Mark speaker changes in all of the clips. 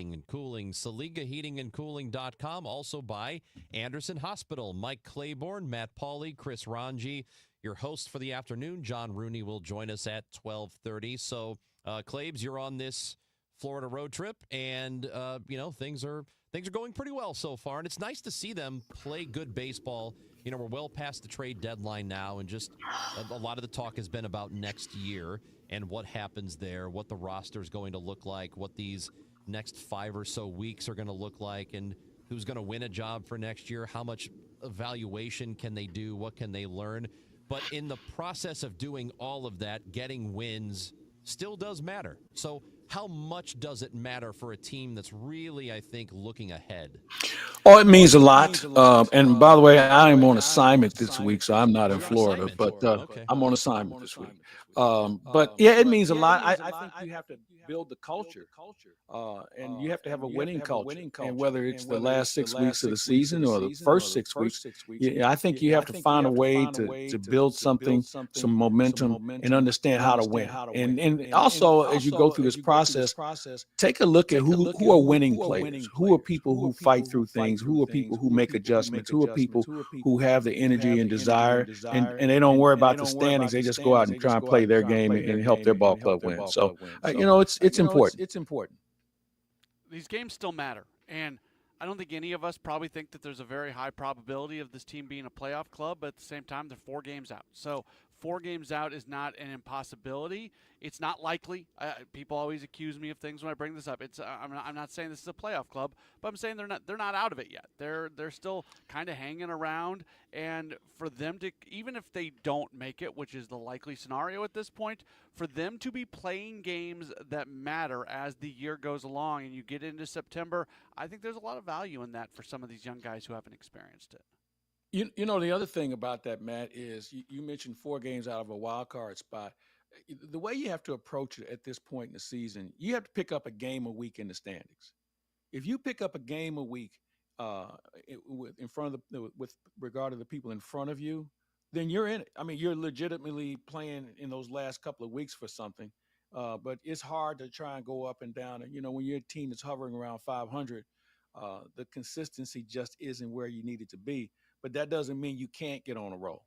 Speaker 1: Heating and Cooling, SaligaHeatingandCooling.com. Also by Anderson Hospital. Mike Claiborne, Matt Pauley, Chris Ranji, your host for the afternoon. John Rooney will join us at 12:30. So, Claibs, you're on this Florida road trip, and things are going pretty well so far, and it's nice to see them play good baseball. We're well past the trade deadline now, and just a lot of the talk has been about next year and what happens there, what the roster is going to look like, what these next 5 or so weeks are going to look like, and who's going to win a job for next year, how much evaluation can they do, what can they learn. But in the process of doing all of that, getting wins still does matter. So how much does it matter for a team that's really, I think, looking ahead?
Speaker 2: Oh, it means a lot. And by the way, I am on assignment this week, so I'm not in Florida, but I'm on assignment this week. But yeah, it means a lot. I think you have to build the culture, and you have to have a winning culture. And whether it's the last 6 weeks of the season or the first 6 weeks, I think you have to find a way to build something, some momentum, and understand how to win. And also, as you go through this process, take a look at who are winning players, who are people who fight through things, who are people who make adjustments, who are people who have the energy and desire, and they don't worry about the standings. They just go out and try and play their game and help their ball club win. So, it's important.
Speaker 3: These games still matter, and I don't think any of us probably think that there's a very high probability of this team being a playoff club, but at the same time, they're 4 games out. So 4 games out is not an impossibility. It's not likely. People always accuse me of things when I bring this up. I'm not saying this is a playoff club, but I'm saying they're not out of it yet. They're still kind of hanging around, and for them to, even if they don't make it, which is the likely scenario at this point, for them to be playing games that matter as the year goes along and you get into September, I think there's a lot of value in that for some of these young guys who haven't experienced it.
Speaker 2: The other thing about that, Matt, is you mentioned 4 games out of a wild card spot. The way you have to approach it at this point in the season, you have to pick up a game a week in the standings. If you pick up a game a week in front of with regard to the people in front of you, then you're in it. I mean, you're legitimately playing in those last couple of weeks for something. But it's hard to try and go up and down. And, when you're a team that's hovering around 500, the consistency just isn't where you need it to be. But that doesn't mean you can't get on a roll.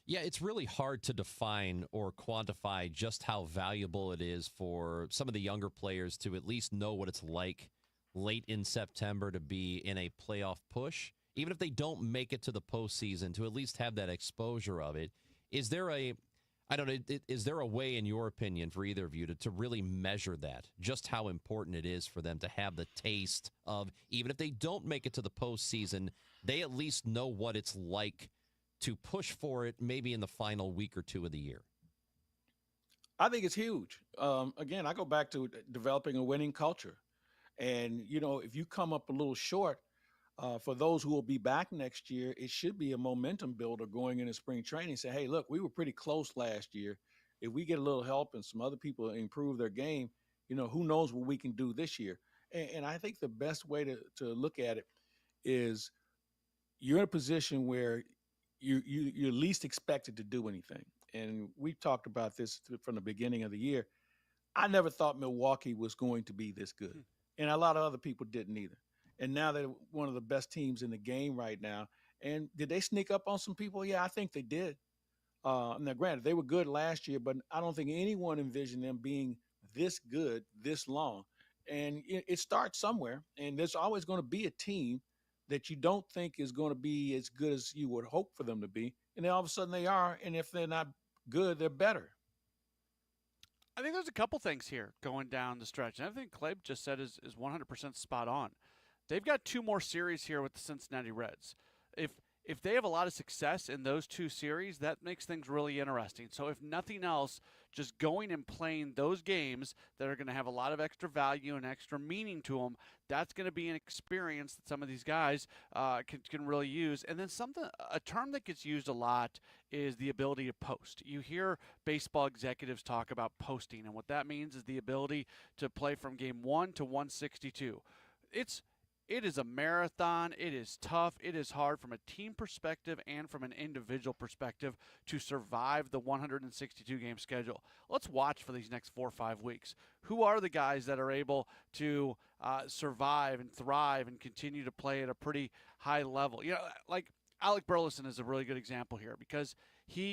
Speaker 1: Yeah, it's really hard to define or quantify just how valuable it is for some of the younger players to at least know what it's like late in September to be in a playoff push. Even if they don't make it to the postseason, to at least have that exposure of it. Is there a way, in your opinion, for either of you to really measure that, just how important it is for them to have the taste of, even if they don't make it to the postseason, they at least know what it's like to push for it maybe in the final week or 2 of the year?
Speaker 2: I think it's huge. Again, I go back to developing a winning culture. And, if you come up a little short, for those who will be back next year, it should be a momentum builder going into spring training. Say, hey, look, we were pretty close last year. If we get a little help and some other people improve their game, who knows what we can do this year. And I think the best way to look at it is you're in a position where you're least expected to do anything. And we talked about this from the beginning of the year. I never thought Milwaukee was going to be this good. And a lot of other people didn't either. And now they're one of the best teams in the game right now. And did they sneak up on some people? Yeah, I think they did. Now, granted, they were good last year, but I don't think anyone envisioned them being this good this long. And it starts somewhere. And there's always going to be a team that you don't think is going to be as good as you would hope for them to be. And then all of a sudden they are. And if they're not good, they're better.
Speaker 3: I think there's a couple things here going down the stretch. And I think Claib just said is 100% spot on. They've got 2 more series here with the Cincinnati Reds. If they have a lot of success in those 2 series, that makes things really interesting. So if nothing else, just going and playing those games that are going to have a lot of extra value and extra meaning to them, that's going to be an experience that some of these guys can really use. And then a term that gets used a lot is the ability to post. You hear baseball executives talk about posting, and what that means is the ability to play from game 1 to 162. It is a marathon. It is tough. It is hard from a team perspective and from an individual perspective to survive the 162 game schedule. Let's watch for these next 4 or 5 weeks. Who are the guys that are able to survive and thrive and continue to play at a pretty high level? Like Alec Burleson is a really good example here because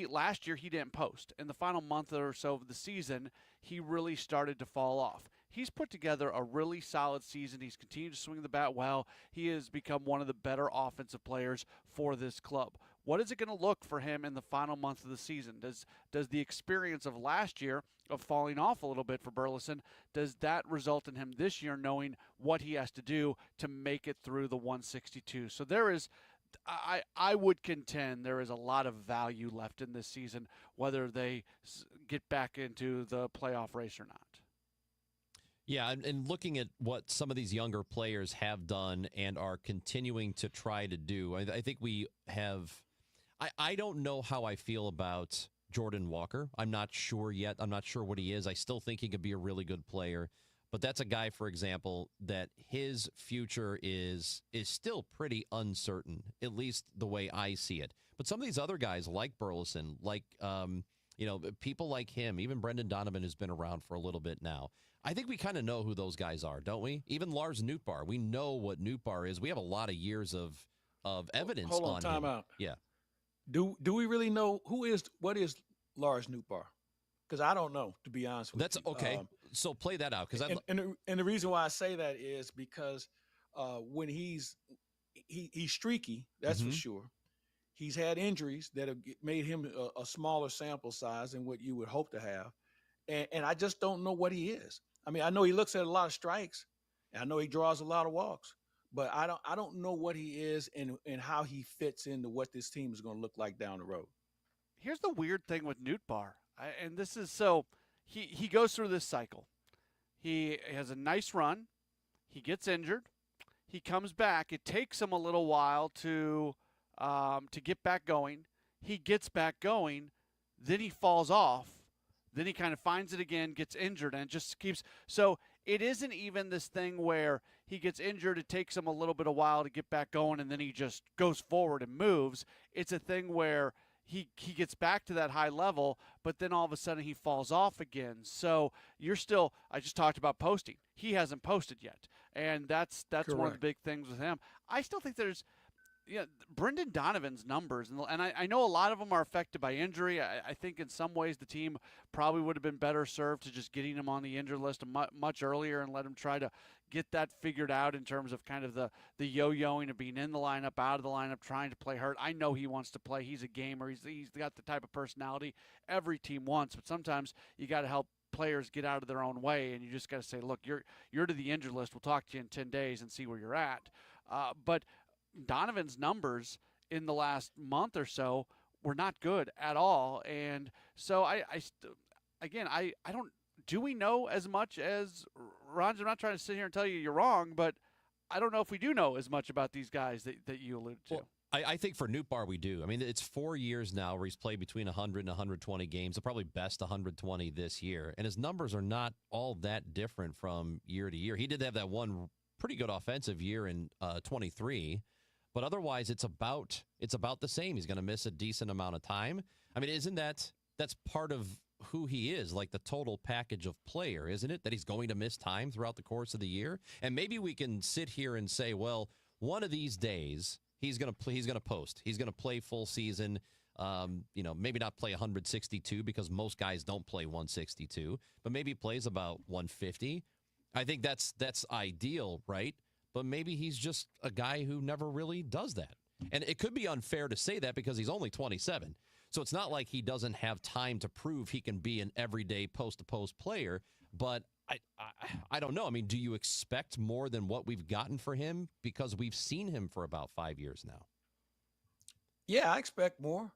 Speaker 3: last year he didn't post. In the final month or so of the season, he really started to fall off. He's put together a really solid season. He's continued to swing the bat well. He has become one of the better offensive players for this club. What is it going to look for him in the final month of the season? Does the experience of last year of falling off a little bit for Burleson, does that result in him this year knowing what he has to do to make it through the 162? So there is I would contend there is a lot of value left in this season, whether they get back into the playoff race or not.
Speaker 1: Yeah, and looking at what some of these younger players have done and are continuing to try to do, I think we have. I don't know how I feel about Jordan Walker. I'm not sure yet. I'm not sure what he is. I still think he could be a really good player. But that's a guy, for example, that his future is still pretty uncertain, at least the way I see it. But some of these other guys like Burleson, like people like him, even Brendan Donovan, who's been around for a little bit now. I think we kind of know who those guys are, don't we? Even Lars Nootbaar. We know what Nootbaar is. We have a lot of years of evidence on him.
Speaker 2: Hold on, time out.
Speaker 1: Yeah.
Speaker 2: Do we really know what is Lars Nootbaar? Because I don't know, to be honest with you.
Speaker 1: That's okay. So play that out.
Speaker 2: And the reason why I say that is because when he's streaky, that's for sure. He's had injuries that have made him a smaller sample size than what you would hope to have. And I just don't know what he is. I mean, I know he looks at a lot of strikes, and I know he draws a lot of walks, but I don't know what he is and how he fits into what this team is going to look like down the road.
Speaker 3: Here's the weird thing with Nootbaar, and this is so he goes through this cycle. He has a nice run. He gets injured. He comes back. It takes him a little while to get back going. He gets back going. Then he falls off. Then he kind of finds it again, gets injured, and just keeps. So it isn't even this thing where he gets injured. It takes him a little bit of while to get back going, and then he just goes forward and moves. It's a thing where he gets back to that high level, but then all of a sudden he falls off again. So you're still. I just talked about posting. He hasn't posted yet, and that's one of the big things with him. I still think there's. Yeah, Brendan Donovan's numbers, and I know a lot of them are affected by injury. I think in some ways the team probably would have been better served to just getting him on the injured list much earlier and let him try to get that figured out in terms of kind of the yo-yoing of being in the lineup, out of the lineup, trying to play hurt. I know he wants to play. He's a gamer. He's got the type of personality every team wants, but sometimes you got to help players get out of their own way, and you just got to say, look, you're to the injured list. We'll talk to you in 10 days and see where you're at. But Donovan's numbers in the last month or so were not good at all. And so I don't, do we know as much as Ron? I'm not trying to sit here and tell you you're wrong, but I don't know if we do know as much about these guys that you alluded to.
Speaker 1: Well, I think for Nootbaar we do. I mean, it's 4 years now where he's played between 100 and 120 games. He'll probably best 120 this year. And his numbers are not all that different from year to year. He did have that one pretty good offensive year in 23. But otherwise, it's about the same. He's going to miss a decent amount of time. I mean, that's part of who he is, like the total package of player, isn't it? That he's going to miss time throughout the course of the year. And maybe we can sit here and say, well, one of these days he's going to play. He's going to post. He's going to play full season. Maybe not play 162 because most guys don't play 162, but maybe he plays about 150. I think that's ideal, right? But maybe he's just a guy who never really does that. And it could be unfair to say that because he's only 27. So it's not like he doesn't have time to prove he can be an everyday post-to-post player. But I don't know. I mean, do you expect more than what we've gotten for him? Because we've seen him for about 5 years now.
Speaker 2: Yeah, I expect more.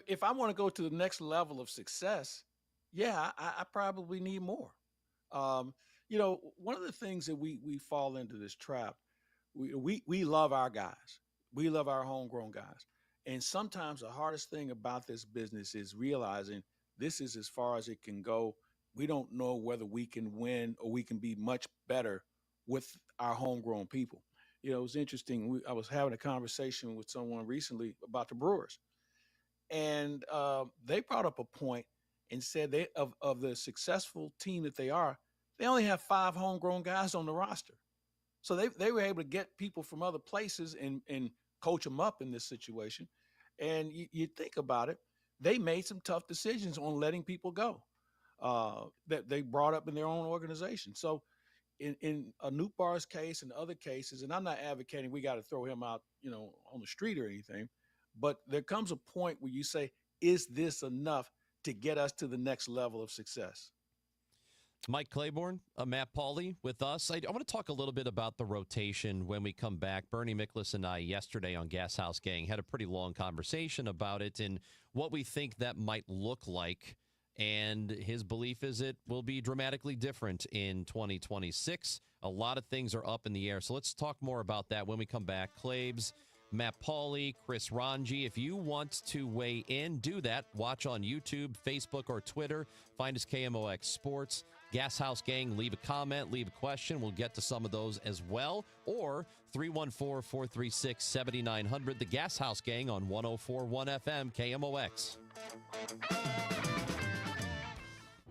Speaker 2: If I want to go to the next level of success, yeah, I probably need more. One of the things that we fall into this trap, we love our guys. We love our homegrown guys. And sometimes the hardest thing about this business is realizing this is as far as it can go. We don't know whether we can win or we can be much better with our homegrown people. It was interesting. I was having a conversation with someone recently about the Brewers, and they brought up a point and said of the successful team that they are, they only have 5 homegrown guys on the roster. So they were able to get people from other places and coach them up in this situation. And you think about it, they made some tough decisions on letting people go that they brought up in their own organization. So in Anoop Bar's case and other cases, and I'm not advocating we got to throw him out, on the street or anything, but there comes a point where you say, is this enough to get us to the next level of success?
Speaker 1: Mike Claiborne, Matt Pauley with us. I want to talk a little bit about the rotation when we come back. Bernie Miklas and I yesterday on Gashouse Gang had a pretty long conversation about it and what we think that might look like. And his belief is it will be dramatically different in 2026. A lot of things are up in the air. So let's talk more about that when we come back. Claibs, Matt Pauley, Chris Ranji. If you want to weigh in, do that. Watch on YouTube, Facebook, or Twitter. Find us KMOX Sports. Gashouse Gang, leave a comment, leave a question. We'll get to some of those as well. Or 314-436-7900. The Gashouse Gang on 104.1 FM KMOX.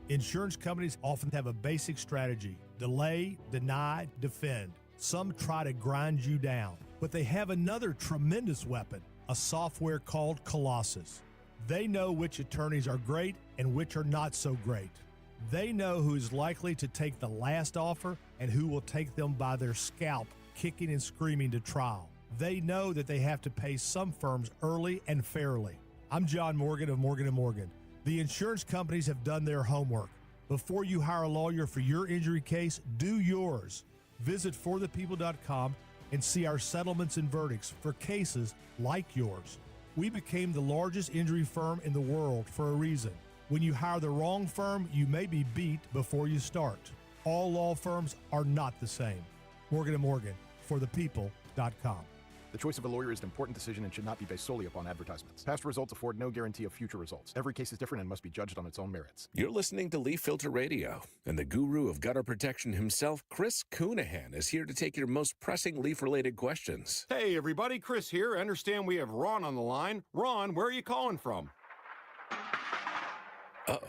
Speaker 4: Insurance companies often have a basic strategy: delay, deny, defend. Some try to grind you down, but they have another tremendous weapon, a software called Colossus. They know which attorneys are great and which are not so great. They know who is likely to take the last offer and who will take them by their scalp, kicking and screaming to trial. They know that they have to pay some firms early and fairly. I'm John Morgan of Morgan & Morgan. The insurance companies have done their homework. Before you hire a lawyer for your injury case, do yours. Visit forthepeople.com and see our settlements and verdicts for cases like yours. We became the largest injury firm in the world for a reason. When you hire the wrong firm, you may be beat before you start. All law firms are not the same. Morgan & Morgan, forthepeople.com.
Speaker 5: The choice of a lawyer is an important decision and should not be based solely upon advertisements. Past results afford no guarantee of future results. Every case is different and must be judged on its own merits.
Speaker 6: You're listening to Leaf Filter Radio, and the guru of gutter protection himself, Chris Coonahan, is here to take your most pressing leaf-related questions.
Speaker 7: Hey, everybody, Chris here. I understand we have Ron on the line. Ron, where are you calling from?
Speaker 6: Uh-oh.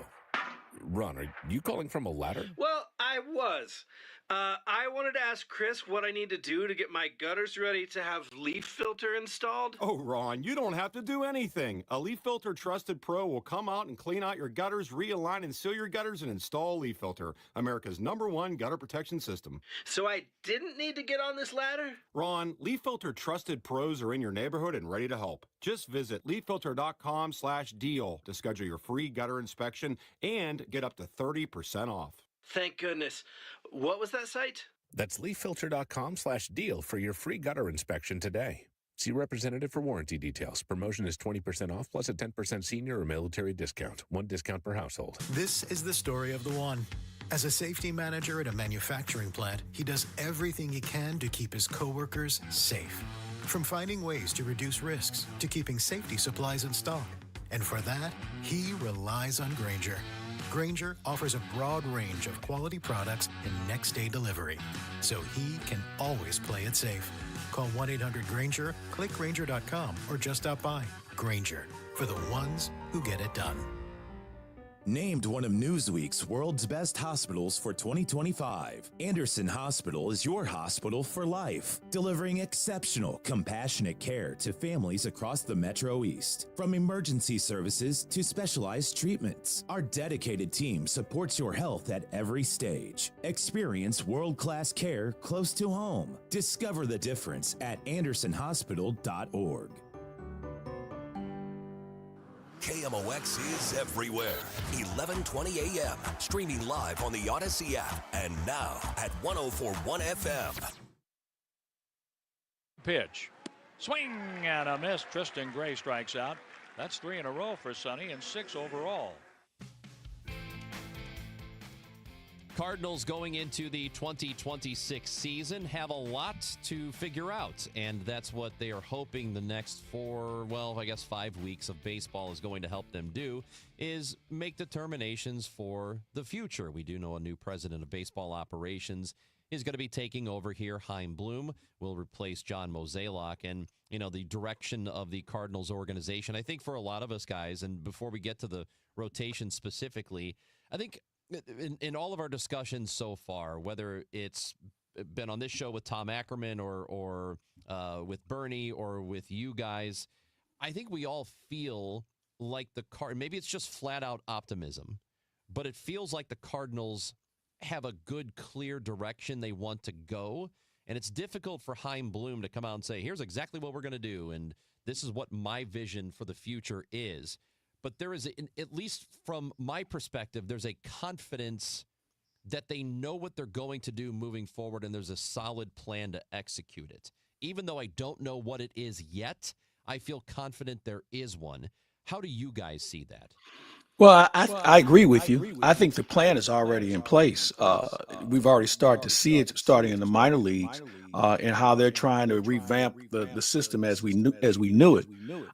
Speaker 6: Ron, are you calling from a ladder?
Speaker 8: Well, I was. I wanted to ask Chris what I need to do to get my gutters ready to have leaf filter installed.
Speaker 7: Oh, Ron, you don't have to do anything. A Leaf Filter Trusted Pro will come out and clean out your gutters, realign and seal your gutters, and install Leaf Filter, America's #1 gutter protection system.
Speaker 8: So I didn't need to get on this ladder?
Speaker 7: Ron, Leaf Filter Trusted Pros are in your neighborhood and ready to help. Just visit leaffilter.com/deal to schedule your free gutter inspection and get up to 30% off.
Speaker 8: Thank goodness. What was that site?
Speaker 6: That's leaffilter.com/deal for your free gutter inspection today. See representative for warranty details. Promotion is 20% off plus a 10% senior or military discount. One discount per household.
Speaker 9: This is the story of the one. As a safety manager at a manufacturing plant, he does everything he can to keep his coworkers safe. From finding ways to reduce risks to keeping safety supplies in stock. And for that, he relies on Grainger. Grainger offers a broad range of quality products and next-day delivery, so he can always play it safe. Call 1-800-GRAINGER, click Grainger.com, or just stop by. Grainger, for the ones who get it done.
Speaker 10: Named one of Newsweek's world's best hospitals for 2025, Anderson Hospital is your hospital for life, delivering exceptional, compassionate care to families across the Metro East. From emergency services to specialized treatments, our dedicated team supports your health at every stage. Experience world-class care close to home. Discover the difference at andersonhospital.org.
Speaker 11: KMOX is everywhere. 1120 AM. Streaming live on the Odyssey app. And now at 104.1 FM.
Speaker 12: Pitch. Swing and a miss. Tristan Gray strikes out. That's 3 in a row for Sonny and 6 overall.
Speaker 1: Cardinals going into the 2026 season have a lot to figure out, and that's what they are hoping the next 5 weeks of baseball is going to help them do, is make determinations for the future. We do know a new president of baseball operations is going to be taking over here. Chaim Bloom will replace John Mozeliak. And, the direction of the Cardinals organization, I think for a lot of us guys, and before we get to the rotation specifically, I think in all of our discussions so far, whether it's been on this show with Tom Ackerman or with Bernie or with you guys, I think we all feel like maybe it's just flat out optimism, but it feels like the Cardinals have a good, clear direction they want to go. And it's difficult for Chaim Bloom to come out and say, here's exactly what we're going to do, and this is what my vision for the future is. But there is, at least from my perspective, there's a confidence that they know what they're going to do moving forward, and there's a solid plan to execute it. Even though I don't know what it is yet, I feel confident there is one. How do you guys see that?
Speaker 2: Well, I agree with you. I think the plan is already in place. We've already started to see it starting in the minor leagues and how they're trying to revamp the system as we knew it.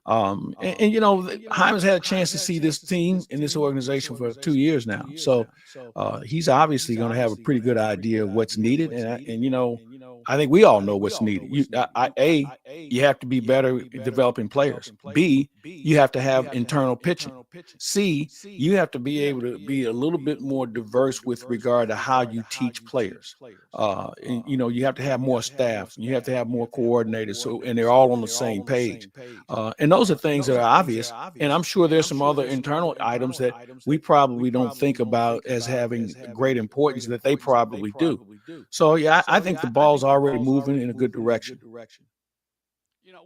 Speaker 2: Hyman's had a chance to see this team and this organization for 2 years now. So he's obviously going to have a pretty good idea of what's needed. I think we all know what's needed. You have to be better at developing players. B, you have to have internal pitching. C, you have to be able to be a little bit more diverse with regard to how you teach players. You have to have more staff. You have to have more coordinators, and they're all on the same page. And those are things that are obvious. And I'm sure there's some other internal items that we probably don't think about as having great importance that they probably do. So, yeah, I think the ball's already moving in a good direction.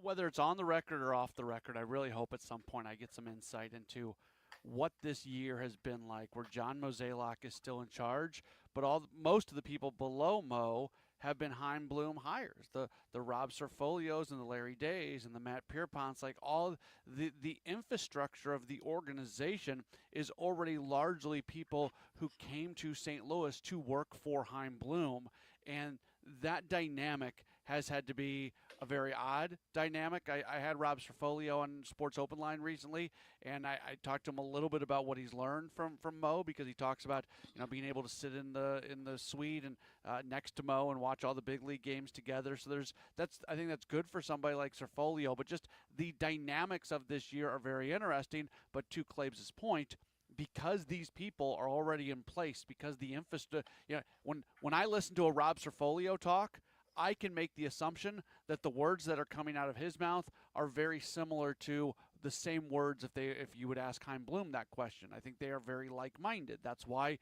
Speaker 3: Whether it's on the record or off the record, I really hope at some point I get some insight into what this year has been like, where John Mozeliak is still in charge, but most of the people below Mo have been Chaim Bloom hires. The Rob Serfolios and the Larry Days and the Matt Pierponts, like all the infrastructure of the organization is already largely people who came to St. Louis to work for Chaim Bloom, and that dynamic has had to be a very odd dynamic. I had Rob Serfolio on Sports Open Line recently, and I talked to him a little bit about what he's learned from Mo, because he talks about being able to sit in the suite and next to Mo and watch all the big league games together. So I think that's good for somebody like Serfolio, but just the dynamics of this year are very interesting. But to Claibs' point, because these people are already in place, because the infrastructure, when I listen to a Rob Serfolio talk, I can make the assumption that the words that are coming out of his mouth are very similar to the same words if you would ask Chaim Bloom that question. I think they are very like-minded. That's why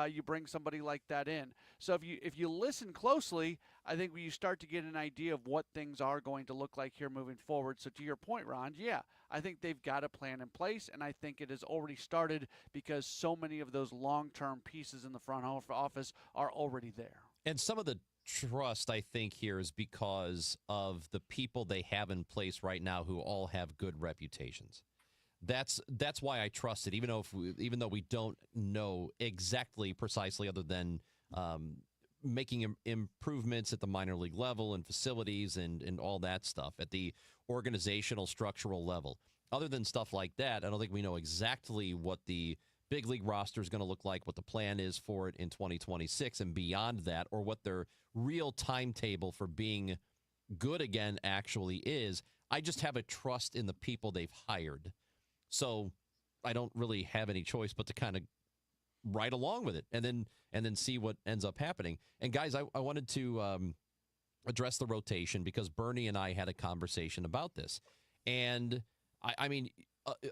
Speaker 3: you bring somebody like that in. So if you listen closely, I think you start to get an idea of what things are going to look like here moving forward. So to your point, Ron, yeah, I think they've got a plan in place, and I think it has already started because so many of those long-term pieces in the front office are already there.
Speaker 1: And some of the trust, I think, here is because of the people they have in place right now who all have good reputations. That's why I trust it, even though we don't know exactly precisely, other than making improvements at the minor league level and facilities and all that stuff at the organizational structural level. Other than stuff like that, I don't think we know exactly what the big league roster is going to look like, what the plan is for it in 2026 and beyond that, or what their real timetable for being good again actually is. I just have a trust in the people they've hired. So I don't really have any choice but to kind of ride along with it and then see what ends up happening. And guys, I wanted to address the rotation because Bernie and I had a conversation about this. And I mean,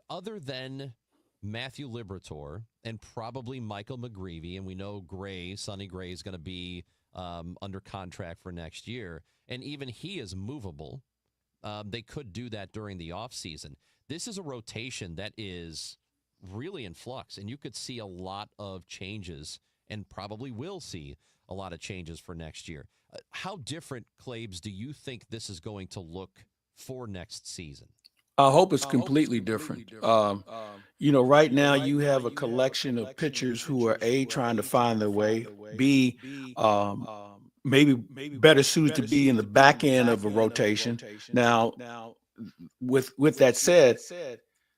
Speaker 1: other than Matthew Liberatore and probably Michael McGreevy, and we know Sonny Gray is going to be under contract for next year, and even he is movable. They could do that during the offseason. This is a rotation that is really in flux, and you could see a lot of changes and probably will see a lot of changes for next year. How different, Claibs, do you think this is going to look for next season?
Speaker 2: I hope it's completely different. Right now you have a collection of pitchers who are A, trying to find their way, B, maybe better suited to be in the back end of a rotation. Now, with that said,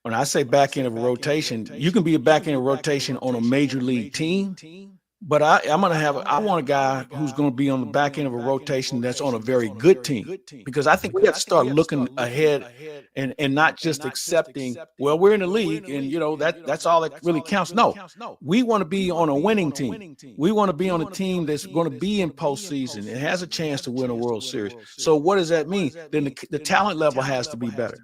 Speaker 2: when I say back end of a rotation, you can be a back end of rotation on a major league team, But I want a guy who's going to be on the back end of a rotation that's on a very good team, because I think we have to start looking ahead and not just accepting, well, we're in the league and that's all that really counts. No, we want to be on a winning team. We want to be on a team that's going to be in postseason and has a chance to win a World Series. So what does that mean? Then the talent level has to be better.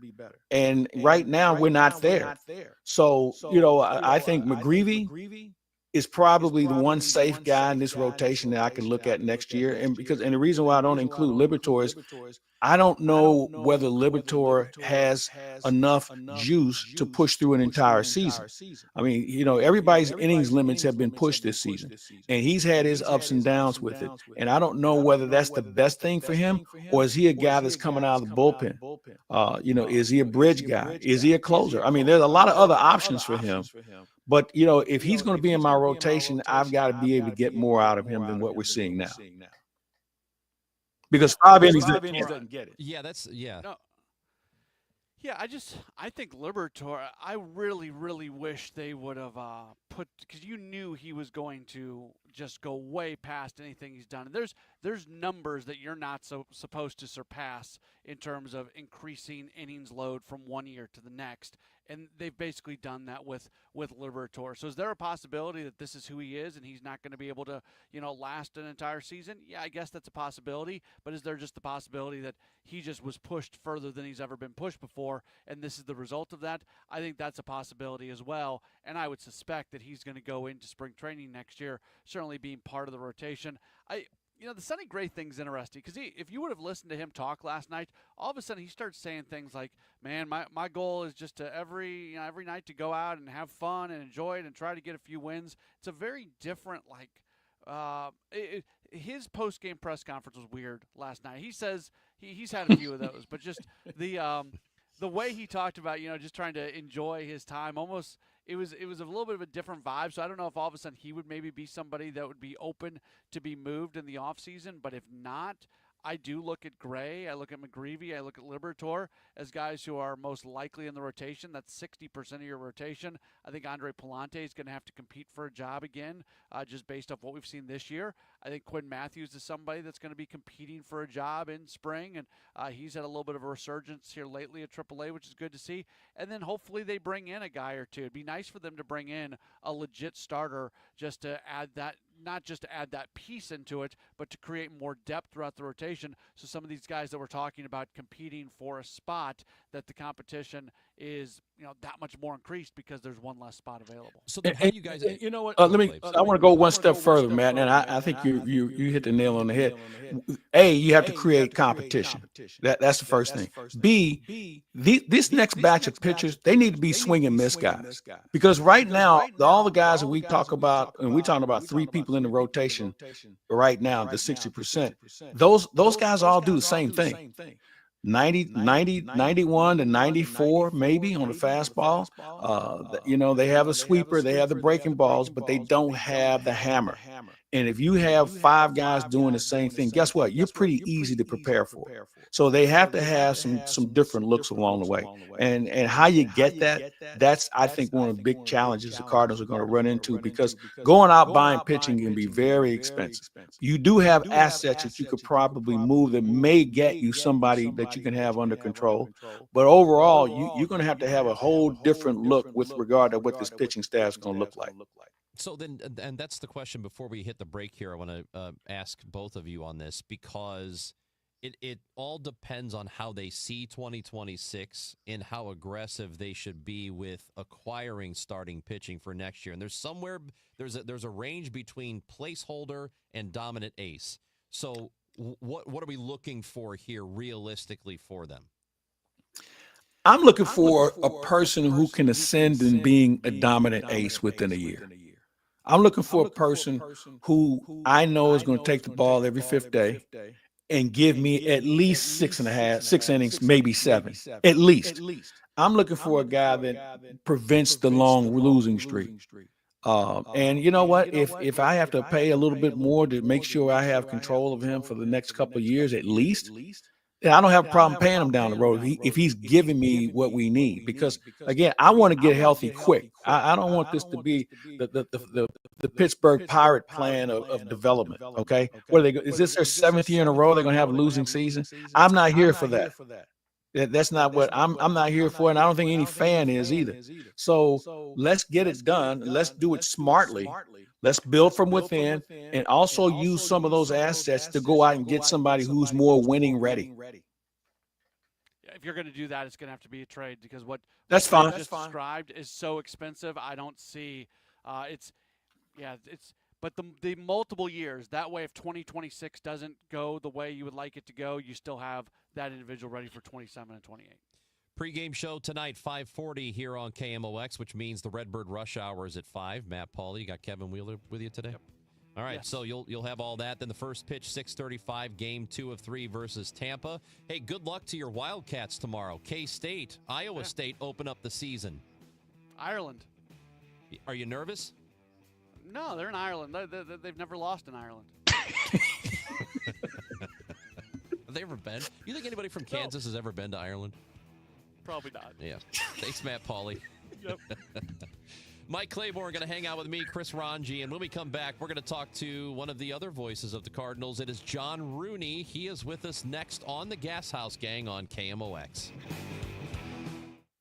Speaker 2: And right now we're not there. So, I think McGreevy is probably the one safe guy in this rotation that I can look at next year. And the reason why I don't include Liberatore is I don't know whether Liberatore has enough juice to push through an entire season. I mean, everybody's innings limits have been pushed this season, and he's had his ups and downs with it. And I don't know whether that's the best thing for him, or is he a guy that's coming out of the bullpen? Is he a bridge guy? Is he a closer? I mean, there's a lot of other options for him. But, if he's going to be in my rotation, I've got to be able to get more out of him than what we're seeing now. Because 5 innings doesn't get it.
Speaker 1: Yeah.
Speaker 3: No. Yeah, I think Liberatore, I really, really wish they would have because you knew he was going to just go way past anything he's done. And there's numbers that you're not supposed to surpass in terms of increasing innings load from one year to the next. And they've basically done that with Liberatore. So is there a possibility that this is who he is and he's not going to be able to, last an entire season? Yeah, I guess that's a possibility. But is there just the possibility that he just was pushed further than he's ever been pushed before, and this is the result of that? I think that's a possibility as well. And I would suspect that he's going to go into spring training next year, certainly being part of the rotation. The Sonny Gray thing's interesting because if you would have listened to him talk last night, all of a sudden he starts saying things like, man, my goal is just to every night to go out and have fun and enjoy it and try to get a few wins. It's a very different, his post-game press conference was weird last night. He says he's had a few of those, but just the way he talked about, just trying to enjoy his time, almost it was a little bit of a different vibe. So I don't know if all of a sudden he would maybe be somebody that would be open to be moved in the offseason. But if not, I do look at Gray, I look at McGreevy, I look at Liberatore as guys who are most likely in the rotation. That's 60% of your rotation. I think Andre Palante is going to have to compete for a job again, just based off what we've seen this year. I think Quinn Matthews is somebody that's going to be competing for a job in spring, and he's had a little bit of a resurgence here lately at AAA, which is good to see. And then hopefully they bring in a guy or two. It'd be nice for them to bring in a legit starter just to add that, not just to add that piece into it, but to create more depth throughout the rotation. So some of these guys that we're talking about competing for a spot, that the competition is, that much more increased because there's one less spot available.
Speaker 1: So then how you guys,
Speaker 2: I want to go one step further, Matt, and I think you hit the nail on the head. A, you have to create competition. That's the first thing. B, this next batch of pitchers, they need to be swing and miss guys, because right now all the guys that we talk about, and we're talking about 3 people in the rotation right now, the 60%, those guys all do the same thing. 91 to 94 maybe on the fastball. They have a sweeper, they have the breaking balls, but they don't have the hammer. And if you have 5 guys doing the same thing, guess what? You're pretty easy to prepare for. So they have to have some different looks along the way. And how you get that, that's, I think, one of the big challenges the Cardinals are going to run into, because going out buying pitching can be very expensive. You do have assets that you could probably move that may get you somebody that you can have under control. But overall, you're going to have a whole different look with regard to what this pitching staff is going to look like.
Speaker 1: So then, and that's the question before we hit the break here, I want to ask both of you on this, because it all depends on how they see 2026 and how aggressive they should be with acquiring starting pitching for next year. And there's a range between placeholder and dominant ace. So what are we looking for here realistically for them?
Speaker 2: I'm looking for a person who can ascend in being a dominant ace within a year. I'm looking for a person who I know is going to take the ball every 5th day and give me at least 6 innings, maybe 7, at least. I'm looking for a guy that prevents the long losing streak. And you know what? If I have to pay a little bit more to make sure I have control of him for the next couple of years, at least, Yeah, I don't have a problem paying him down the road if he's giving me what we need. Because again, I want to get healthy quick. I don't want this to be the Pittsburgh Pirate plan of development. Okay, what are they? Is this their 7th year in a row? They're going to have a losing season. I'm not here for that. That's not what I'm not here for, and I don't think any fan is either. So let's get it done. Let's do it smartly. Let's build from within, and also use some of those assets to go out and get somebody who's more winning ready.
Speaker 3: If you're going to do that, it's going to have to be a trade because what
Speaker 2: That's
Speaker 3: you
Speaker 2: fine.
Speaker 3: just described is so expensive. I don't see but the multiple years, that way if 2026 doesn't go the way you would like it to go, you still have that individual ready for 27 and 28.
Speaker 1: Pre-game show tonight, 5:40 here on KMOX, which means the Redbird Rush Hour is at 5. Matt Pauley, you got Kevin Wheeler with you today?
Speaker 3: Yep.
Speaker 1: All right,
Speaker 3: Yes.
Speaker 1: so you'll have all that. Then the first pitch, 6:35, game 2 of 3 versus Tampa. Hey, good luck to your Wildcats tomorrow. K-State, Iowa State open up the season.
Speaker 3: Ireland.
Speaker 1: Are you nervous?
Speaker 3: No, they're in Ireland. They've never lost in Ireland.
Speaker 1: Have they ever been? You think anybody from Kansas has ever been to Ireland?
Speaker 3: Probably not.
Speaker 1: Yeah. Thanks, Matt Pauley.
Speaker 3: Yep.
Speaker 1: Mike Claiborne going to hang out with me, Chris Ranji, and when we come back, we're going to talk to one of the other voices of the Cardinals. It is John Rooney. He is with us next on the Gashouse Gang on KMOX.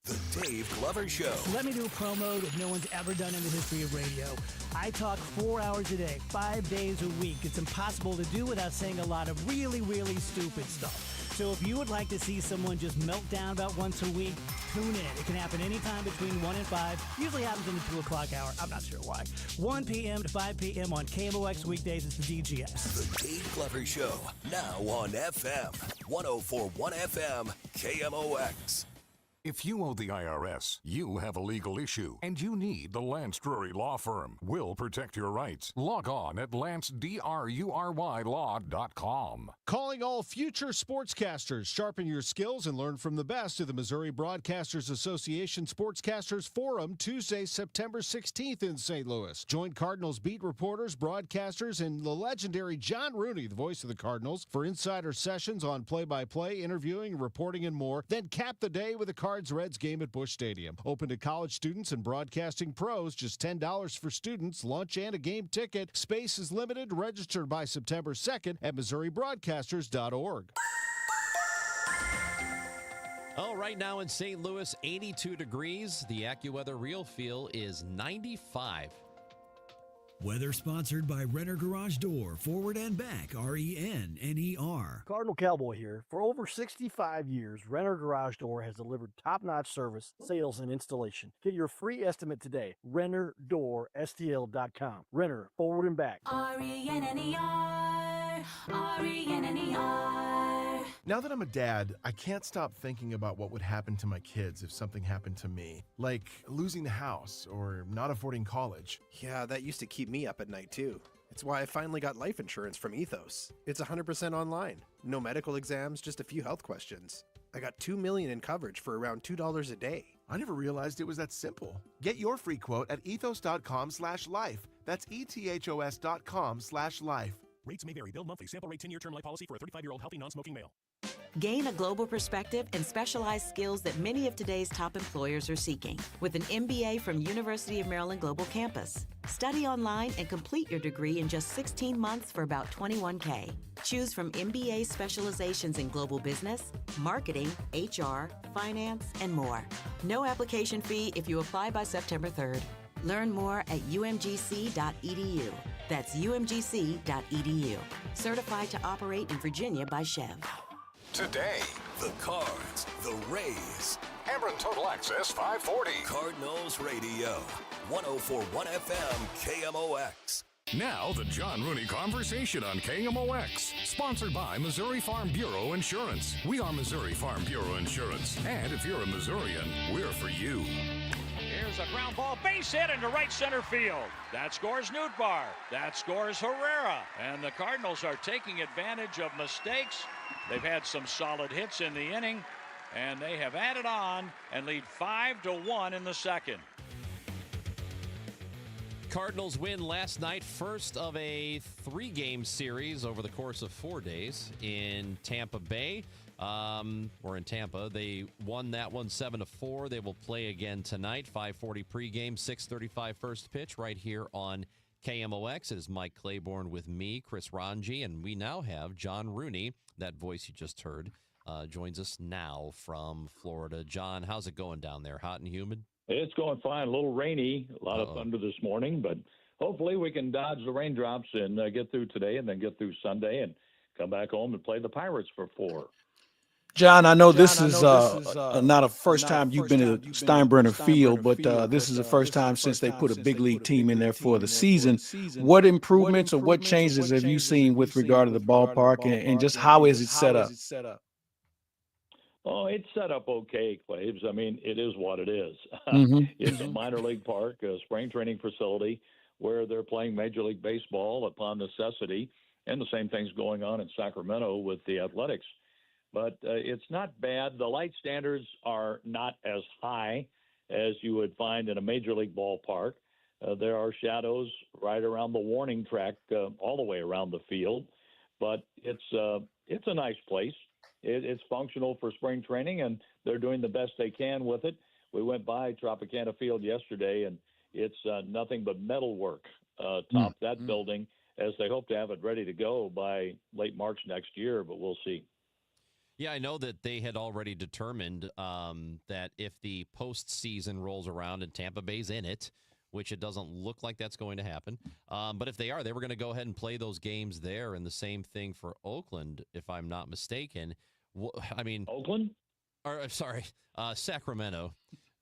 Speaker 11: The Dave Glover Show.
Speaker 13: Let me do a promo that no one's ever done in the history of radio. I talk 4 hours a day, 5 days a week. It's impossible to do without saying a lot of really, really stupid stuff. So if you would like to see someone just melt down about once a week, tune in. It can happen anytime between 1 and 5. Usually happens in the 2 o'clock hour. I'm not sure why. 1 p.m. to 5 p.m. on KMOX weekdays. It's the DGS.
Speaker 11: The Dave Glover Show, now on FM. 104.1 FM, KMOX.
Speaker 14: If you owe the IRS, you have a legal issue, and you need the Lance Drury Law Firm. We'll protect your rights. Log on at lancedrurylaw.com.
Speaker 15: Calling all future sportscasters. Sharpen your skills and learn from the best of the Missouri Broadcasters Association Sportscasters Forum, Tuesday, September 16th in St. Louis. Join Cardinals beat reporters, broadcasters, and the legendary John Rooney, the voice of the Cardinals, for insider sessions on play-by-play, interviewing, reporting, and more. Then cap the day with a Cards-Reds game at Busch Stadium. Open to college students and broadcasting pros. Just $10 for students, lunch, and a game ticket. Space is limited. Registered by September 2nd at MissouriBroadcasters.org.
Speaker 1: Oh, right now in St. Louis, 82 degrees. The AccuWeather Real Feel is 95.
Speaker 16: Weather sponsored by Renner Garage Door, forward and back, RENNER.
Speaker 17: Cardinal Cowboy here. For over 65 years, Renner Garage Door has delivered top-notch service, sales, and installation. Get your free estimate today. RennerDoorSTL.com. Renner, forward and back.
Speaker 18: RENNER, RENNER.
Speaker 19: Now that I'm a dad, I can't stop thinking about what would happen to my kids if something happened to me, like losing the house or not affording college.
Speaker 20: Yeah, that used to keep me up at night too. It's why I finally got life insurance from Ethos. It's 100% online. No medical exams, just a few health questions. I got $2 million in coverage for around $2 a day.
Speaker 19: I never realized it was that simple. Get your free quote at ethos.com/life. That's ethos.com/life.
Speaker 21: Rates may vary. Bill monthly. Sample rate 10-year term life policy for a 35-year-old healthy non-smoking male.
Speaker 22: Gain a global perspective and specialized skills that many of today's top employers are seeking with an MBA from University of Maryland Global Campus. Study online and complete your degree in just 16 months for about $21K. Choose from MBA specializations in global business, marketing, HR, finance, and more. No application fee if you apply by September 3rd. Learn more at umgc.edu. That's umgc.edu. Certified to operate in Virginia by Chev.
Speaker 11: Today, the Cards, the Rays.
Speaker 14: Cameron Total Access 540.
Speaker 11: Cardinals Radio. 104.1 FM KMOX.
Speaker 14: Now, the John Rooney Conversation on KMOX. Sponsored by Missouri Farm Bureau Insurance. We are Missouri Farm Bureau Insurance. And if you're a Missourian, we're for you.
Speaker 12: Here's a ground ball, base hit into right center field. That scores Nootbaar. That scores Herrera. And the Cardinals are taking advantage of mistakes. They've had some solid hits in the inning, and they have added on and lead 5-1 in the second.
Speaker 1: Cardinals win last night, first of a 3-game series over the course of 4 days in Tampa Bay. We're in Tampa. They won that one 7-4. They will play again tonight. 5:40 pregame, 6:35 first pitch right here on KMOX. It is Mike Claiborne with me, Chris Ranji, and we now have John Rooney. That voice you just heard joins us now from Florida. John, how's it going down there? Hot and humid?
Speaker 4: It's going fine. A little rainy, a lot of thunder this morning, but hopefully we can dodge the raindrops and get through today and then get through Sunday and come back home and play the Pirates for 4.
Speaker 2: John, I know this is not a first time you've been to Steinbrenner Field, but this is the first time since they put a big league team in there for the season. What improvements or what changes have you seen with regard to the ballpark, and just how is it set up?
Speaker 4: Oh, it's set up okay, Claves. I mean, it is what it is. It's a minor league park, a spring training facility where they're playing Major League Baseball upon necessity, and the same thing's going on in Sacramento with the Athletics. But it's not bad. The light standards are not as high as you would find in a major league ballpark. There are shadows right around the warning track all the way around the field. But it's a nice place. It's functional for spring training, and they're doing the best they can with it. We went by Tropicana Field yesterday, and it's nothing but metal work top that building, as they hope to have it ready to go by late March next year, but we'll see.
Speaker 1: Yeah, I know that they had already determined that if the postseason rolls around and Tampa Bay's in it, which it doesn't look like that's going to happen, but if they are, they were going to go ahead and play those games there, and the same thing for Oakland, if I'm not mistaken. I mean,
Speaker 4: Oakland?
Speaker 1: Or sorry, Sacramento.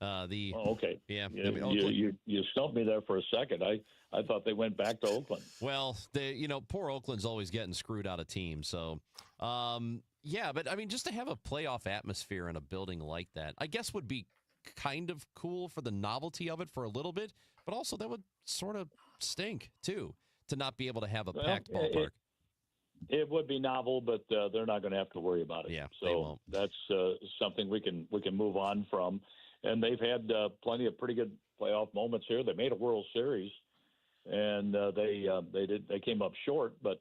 Speaker 4: Okay.
Speaker 1: Yeah.
Speaker 4: You,
Speaker 1: I mean, Oakland,
Speaker 4: you stumped me there for a second. I thought they went back to Oakland.
Speaker 1: Well, poor Oakland's always getting screwed out of teams, so. Yeah, but I mean, just to have a playoff atmosphere in a building like that, I guess would be kind of cool for the novelty of it for a little bit, but also that would sort of stink, too, to not be able to have a packed ballpark.
Speaker 4: It would be novel, but they're not going to have to worry about it.
Speaker 1: Yeah,
Speaker 4: so
Speaker 1: they won't.
Speaker 4: That's something we can move on from. And they've had plenty of pretty good playoff moments here. They made a World Series, and they came up short, but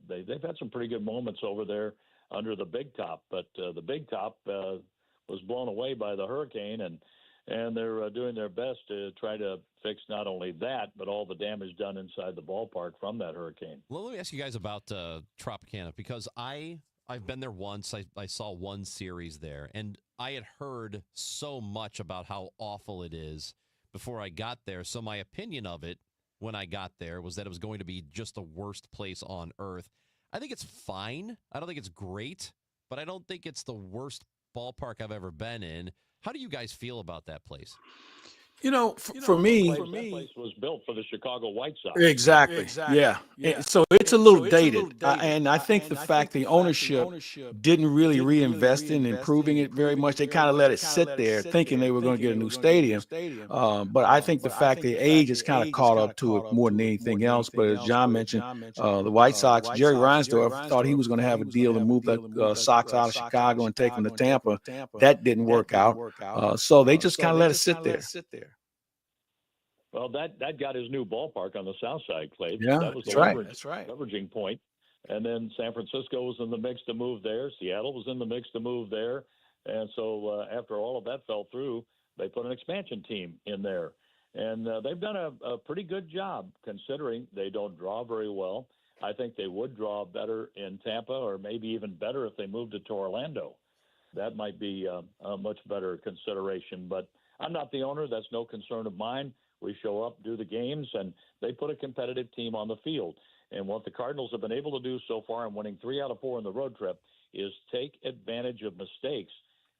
Speaker 4: they've had some pretty good moments over there under the Big Top, but the Big Top was blown away by the hurricane, and they're doing their best to try to fix not only that, but all the damage done inside the ballpark from that hurricane.
Speaker 1: Well, let me ask you guys about Tropicana, because I've been there once. I saw one series there, and I had heard so much about how awful it is before I got there. So my opinion of it when I got there was that it was going to be just the worst place on earth. I think it's fine. I don't think it's great, but I don't think it's the worst ballpark I've ever been in. How do you guys feel about that place?
Speaker 2: For me,
Speaker 4: that place was built for the Chicago White Sox.
Speaker 2: Exactly. Yeah. So it's a little dated. And I think the fact the ownership didn't really reinvest in improving it very much. They kind of let it sit there thinking they were going to get a new stadium. But I think the fact the age has kind of caught up to it more than anything else. But as John mentioned, the White Sox, Jerry Reinsdorf thought he was going to have a deal to move the Sox out of Chicago and take them to Tampa. That didn't work out. So they just kind of let it sit there.
Speaker 4: Well, that got his new ballpark on the south side, Clay.
Speaker 2: Yeah,
Speaker 4: that was the leveraging point. And then San Francisco was in the mix to move there. Seattle was in the mix to move there. And so after all of that fell through, they put an expansion team in there. And they've done a pretty good job considering they don't draw very well. I think they would draw better in Tampa, or maybe even better if they moved it to Orlando. That might be a much better consideration. But I'm not the owner. That's no concern of mine. We show up, do the games, and they put a competitive team on the field. And what the Cardinals have been able to do so far in winning 3 out of 4 in the road trip is take advantage of mistakes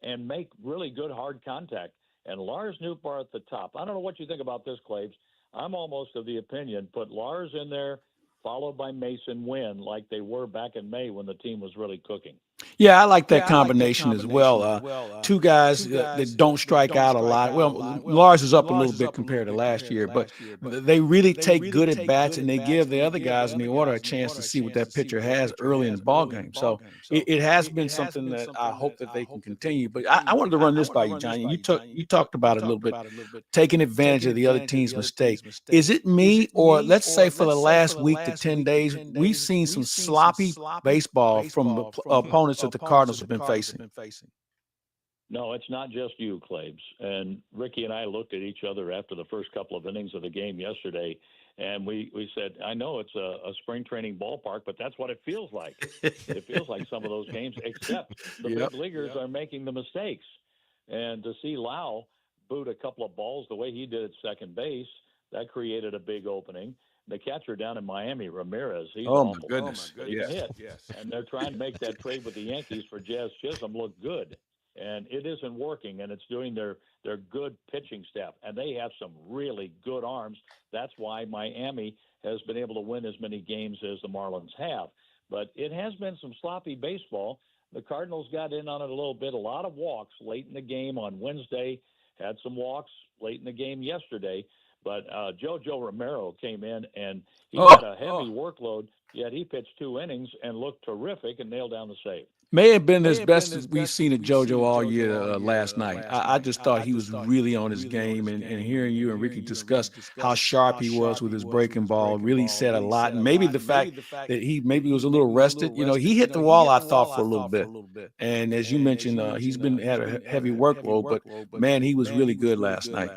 Speaker 4: and make really good hard contact. And Lars Nootbaar at the top. I don't know what you think about this, Claves. I'm almost of the opinion, put Lars in there, followed by Mason Wynn, like they were back in May when the team was really cooking.
Speaker 2: Yeah, I like that combination as well. Two guys that don't strike out a lot. Well, Lars is up a little bit compared to last year, but they really take good at bats, and they give the other guys in the order a chance to see what that pitcher has early in the ball game. So it has been something that I hope that they can continue. But I wanted to run this by you, Johnny. You talked about it a little bit, taking advantage of the other team's mistakes. Is it me, or let's say for the last week to 10 days, we've seen some sloppy baseball from the opponent opponents that the Cardinals have been facing.
Speaker 4: No, it's not just you, Claves. And Ricky and I looked at each other after the first couple of innings of the game yesterday, and we said, I know it's a spring training ballpark, but that's what it feels like. It feels like some of those games, except the big leaguers are making the mistakes. And to see Lau boot a couple of balls the way he did at second base, that created a big opening. The catcher down in Miami, Ramirez, he's awful.
Speaker 2: My goodness.
Speaker 4: But he can hit. And they're trying to make that trade with the Yankees for Jazz Chisholm look good. And it isn't working, and it's doing their good pitching staff. And they have some really good arms. That's why Miami has been able to win as many games as the Marlins have. But it has been some sloppy baseball. The Cardinals got in on it a little bit. A lot of walks late in the game on Wednesday, had some walks late in the game yesterday. But JoJo Romero came in, and he had a heavy workload, yet he pitched 2 innings and looked terrific and nailed down the save.
Speaker 2: May have been as best as we've seen of JoJo all year last night. I just thought he was really on his game, and hearing you and Ricky discuss how sharp he was with his breaking ball really said a lot. And maybe the fact that he maybe was a little rested. He hit the wall, I thought, for a little bit. And as you mentioned, he's had a heavy workload, but man, he was really good last night.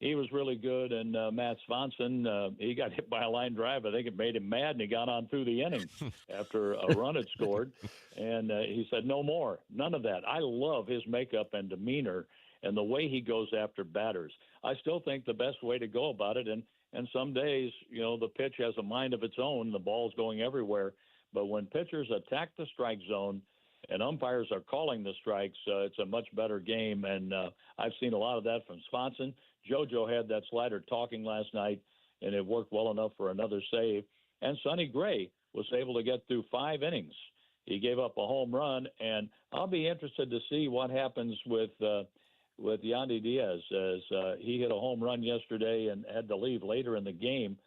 Speaker 4: He was really good, and Matt Swanson, he got hit by a line drive. I think it made him mad, and he got on through the inning after a run had scored. And he said, no more, none of that. I love his makeup and demeanor and the way he goes after batters. I still think the best way to go about it, and some days, the pitch has a mind of its own. The ball's going everywhere. But when pitchers attack the strike zone and umpires are calling the strikes, it's a much better game. And I've seen a lot of that from Swanson. JoJo had that slider talking last night, and it worked well enough for another save. And Sonny Gray was able to get through 5 innings. He gave up a home run, and I'll be interested to see what happens with Yandy Diaz, as he hit a home run yesterday and had to leave later in the game.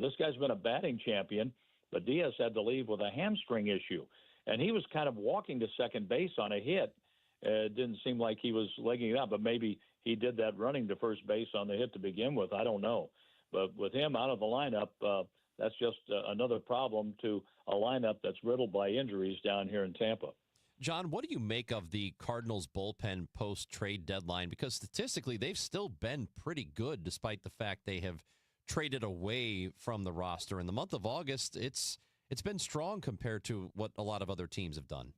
Speaker 4: This guy's been a batting champion, but Diaz had to leave with a hamstring issue, and he was kind of walking to second base on a hit. It didn't seem like he was legging it out, but maybe he did that running to first base on the hit to begin with. I don't know. But with him out of the lineup, that's just another problem to a lineup that's riddled by injuries down here in Tampa.
Speaker 1: John, what do you make of the Cardinals bullpen post-trade deadline? Because statistically, they've still been pretty good despite the fact they have traded away from the roster. In the month of August, it's been strong compared to what a lot of other teams have done.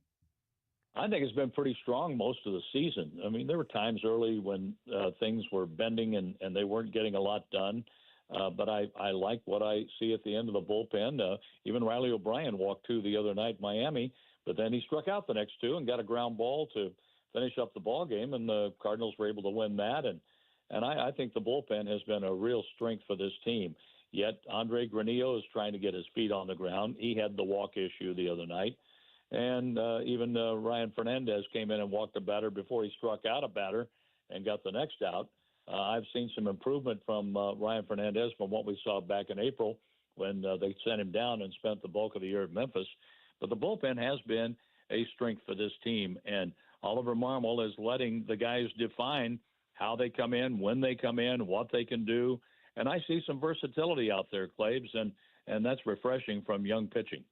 Speaker 4: I think it's been pretty strong most of the season. I mean, there were times early when things were bending and they weren't getting a lot done. But I like what I see at the end of the bullpen. Even Riley O'Brien walked 2 the other night in Miami, but then he struck out the next 2 and got a ground ball to finish up the ball game, and the Cardinals were able to win that. And I think the bullpen has been a real strength for this team. Yet Andre Granillo is trying to get his feet on the ground. He had the walk issue the other night. And even Ryan Fernandez came in and walked a batter before he struck out a batter and got the next out. I've seen some improvement from Ryan Fernandez from what we saw back in April when they sent him down and spent the bulk of the year at Memphis. But the bullpen has been a strength for this team. And Oliver Marmol is letting the guys define how they come in, when they come in, what they can do. And I see some versatility out there, Claves, and that's refreshing from young pitching.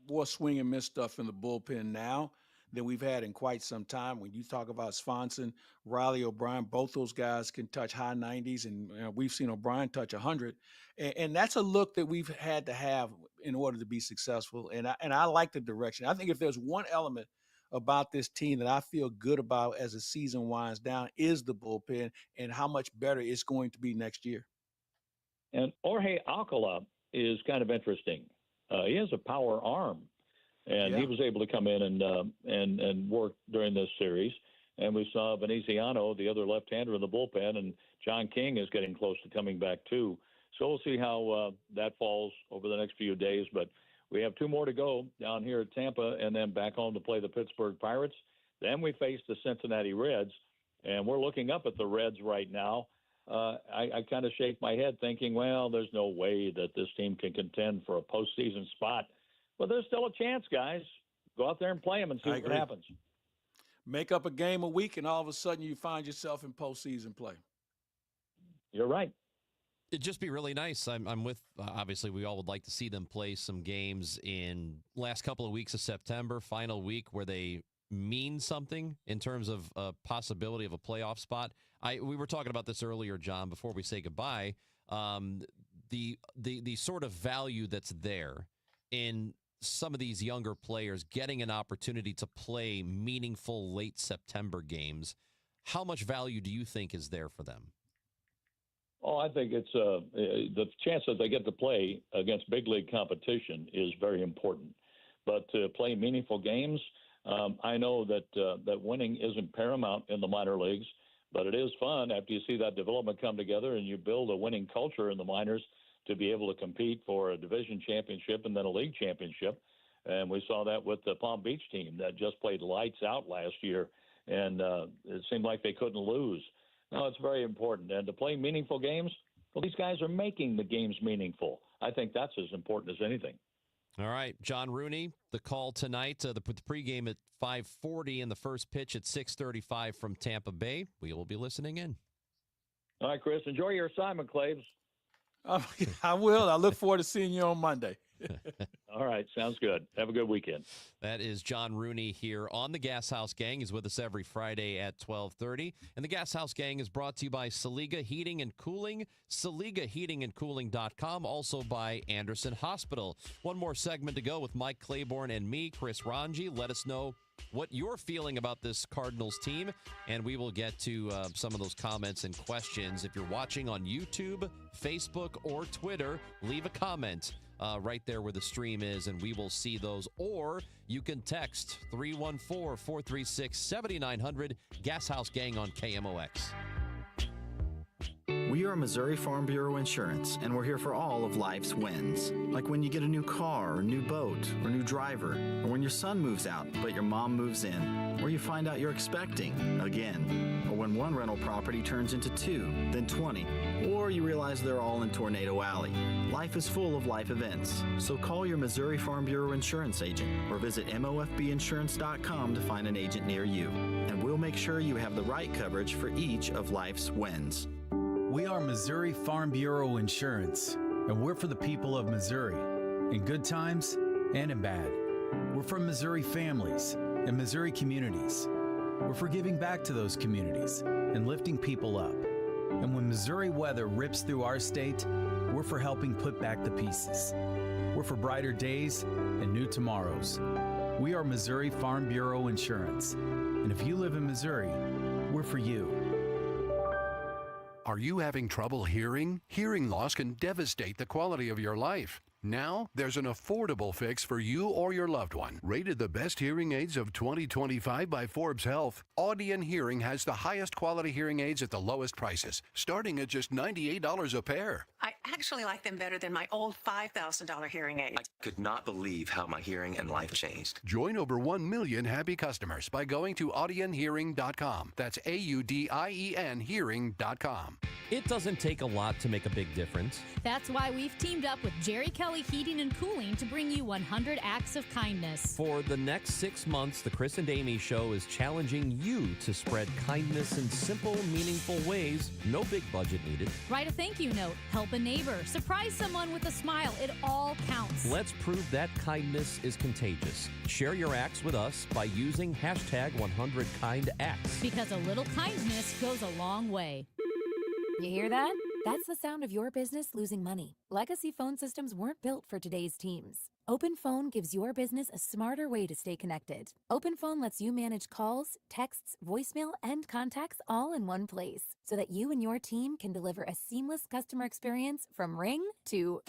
Speaker 2: More swing and miss stuff in the bullpen now than we've had in quite some time. When you talk about Swanson, Riley O'Brien, both those guys can touch high 90s, and we've seen O'Brien touch 100. And that's a look that we've had to have in order to be successful. And I like the direction. I think if there's one element about this team that I feel good about as the season winds down is the bullpen and how much better it's going to be next year.
Speaker 4: And Jorge Alcala is kind of interesting. He has a power arm, and he was able to come in and work during this series. And we saw Veneziano, the other left-hander in the bullpen, and John King is getting close to coming back too. So we'll see how that falls over the next few days. But we have 2 more to go down here at Tampa and then back home to play the Pittsburgh Pirates. Then we face the Cincinnati Reds, and we're looking up at the Reds right now. I kind of shake my head thinking, well, there's no way that this team can contend for a postseason spot. But there's still a chance, guys. Go out there and play them and see what happens.
Speaker 2: Make up a game a week, and all of a sudden you find yourself in postseason play.
Speaker 4: You're right.
Speaker 1: It'd just be really nice. I'm with, obviously, we all would like to see them play some games in last couple of weeks of September, final week, where they mean something in terms of a possibility of a playoff spot. We were talking about this earlier, John, before we say goodbye. The sort of value that's there in some of these younger players getting an opportunity to play meaningful late September games. How much value do you think is there for them?
Speaker 4: Oh, I think it's the chance that they get to play against big league competition is very important. But to play meaningful games, I know that winning isn't paramount in the minor leagues, but it is fun after you see that development come together and you build a winning culture in the minors to be able to compete for a division championship and then a league championship. And we saw that with the Palm Beach team that just played lights out last year, and it seemed like they couldn't lose. No, it's very important. And to play meaningful games, well, these guys are making the games meaningful. I think that's as important as anything.
Speaker 1: All right, John Rooney, the call tonight, the pregame at 5:40 and the first pitch at 6:35 from Tampa Bay. We will be listening in.
Speaker 4: All right, Chris, enjoy your assignment, Claves.
Speaker 2: I will. I look forward to seeing you on Monday.
Speaker 4: All right, sounds good. Have a good weekend.
Speaker 1: That is John Rooney here on the Gashouse Gang. He's with us every Friday at 12:30. And the Gashouse Gang is brought to you by Saliga Heating and Cooling, SaligaHeatingandCooling.com, also by Anderson Hospital. One more segment to go with Mike Claiborne and me, Chris Ranji. Let us know what you're feeling about this Cardinals team, and we will get to some of those comments and questions. If you're watching on YouTube, Facebook, or Twitter, leave a comment right there where the stream is, and we will see those. Or you can text 314-436-7900, Gashouse Gang on KMOX.
Speaker 5: We are Missouri Farm Bureau Insurance, and we're here for all of life's wins. Like when you get a new car, or new boat, or new driver, or when your son moves out, but your mom moves in, or you find out you're expecting again, or when one rental property turns into 2, then 20, or you realize they're all in Tornado Alley. Life is full of life events, so call your Missouri Farm Bureau Insurance agent or visit mofbinsurance.com to find an agent near you, and we'll make sure you have the right coverage for each of life's wins.
Speaker 18: We are Missouri Farm Bureau Insurance, and we're for the people of Missouri, in good times and in bad. We're for Missouri families and Missouri communities. We're for giving back to those communities and lifting people up. And when Missouri weather rips through our state, we're for helping put back the pieces. We're for brighter days and new tomorrows. We are Missouri Farm Bureau Insurance, and if you live in Missouri, we're for you.
Speaker 23: Are you having trouble hearing? Hearing loss can devastate the quality of your life. Now, there's an affordable fix for you or your loved one. Rated the best hearing aids of 2025 by Forbes Health, Audion Hearing has the highest quality hearing aids at the lowest prices, starting at just $98 a pair.
Speaker 24: I actually like them better than my old $5,000 hearing aids.
Speaker 25: I could not believe how my hearing and life changed.
Speaker 23: Join over 1 million happy customers by going to audionhearing.com. That's AUDIEN hearing.com.
Speaker 1: It doesn't take a lot to make a big difference.
Speaker 26: That's why we've teamed up with Jerry Kelly Heating and Cooling to bring you 100 acts of kindness.
Speaker 1: For the next 6 months, the Chris and Amy Show is challenging you to spread kindness in simple, meaningful ways. No big budget needed.
Speaker 26: Write a thank you note, help a neighbor, surprise someone with a smile. It all counts.
Speaker 1: Let's prove that kindness is contagious. Share your acts with us by using hashtag 100KindActs.
Speaker 26: Because a little kindness goes a long way.
Speaker 27: You hear that? That's the sound of your business losing money. Legacy phone systems weren't built for today's teams. OpenPhone gives your business a smarter way to stay connected. OpenPhone lets you manage calls, texts, voicemail, and contacts all in one place so that you and your team can deliver a seamless customer experience from ring to...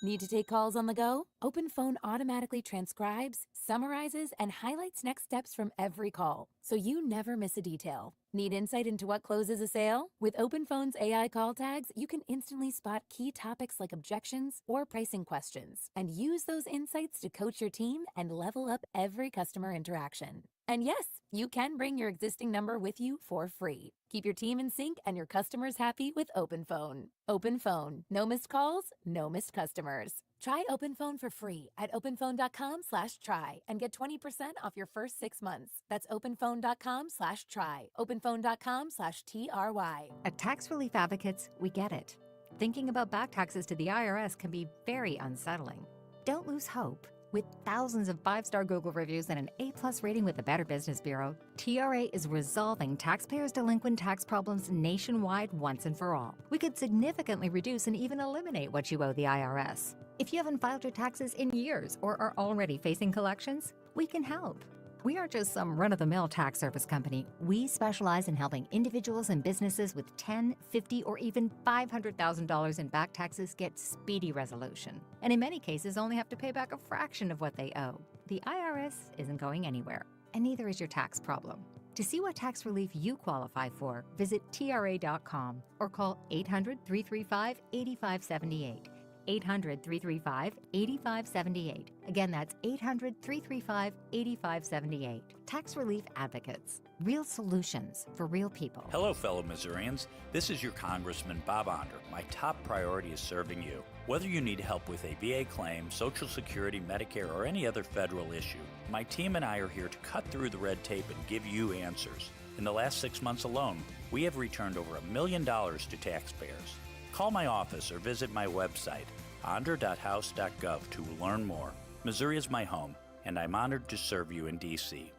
Speaker 27: Need to take calls on the go? OpenPhone automatically transcribes, summarizes, and highlights next steps from every call, so you never miss a detail. Need insight into what closes a sale? With OpenPhone's AI call tags, you can instantly spot key topics like objections or pricing questions, and use those insights to coach your team and level up every customer interaction. And yes, you can bring your existing number with you for free. Keep your team in sync and your customers happy with OpenPhone. OpenPhone. No missed calls, no missed customers. Try OpenPhone for free at openphone.com/try and get 20% off your first 6 months. That's openphone.com/try. Openphone.com/TRY.
Speaker 28: At Tax Relief Advocates, we get it.
Speaker 27: thinking about back taxes to the IRS can be very unsettling. Don't lose hope. With thousands of 5-star Google reviews and an A+ rating with the Better Business Bureau, TRA is resolving taxpayers' delinquent tax problems nationwide once and for all. We could significantly reduce and even eliminate what you owe the IRS. If you haven't filed your taxes in years or are already facing collections, we can help. We aren't just some run-of-the-mill tax service company. We specialize in helping individuals and businesses with $10, $50, or even $500,000 in back taxes get speedy resolution. And in many cases, only have to pay back a fraction of what they owe. The IRS isn't going anywhere, and neither is your tax problem. To see what tax relief you qualify for, visit TRA.com or call 800-335-8578. 800-335-8578. Again, that's 800-335-8578. Tax Relief Advocates. Real solutions for real people.
Speaker 3: Hello, fellow Missourians. This is your Congressman Bob Onder. My top priority is serving you. Whether you need help with a VA claim, Social Security, Medicare, or any other federal issue, my team and I are here to cut through the red tape and give you answers. In the last 6 months alone, we have returned over $1 million to taxpayers. Call my office or visit my website, onder.house.gov, to learn more. Missouri is my home, and I'm honored to serve you in D.C.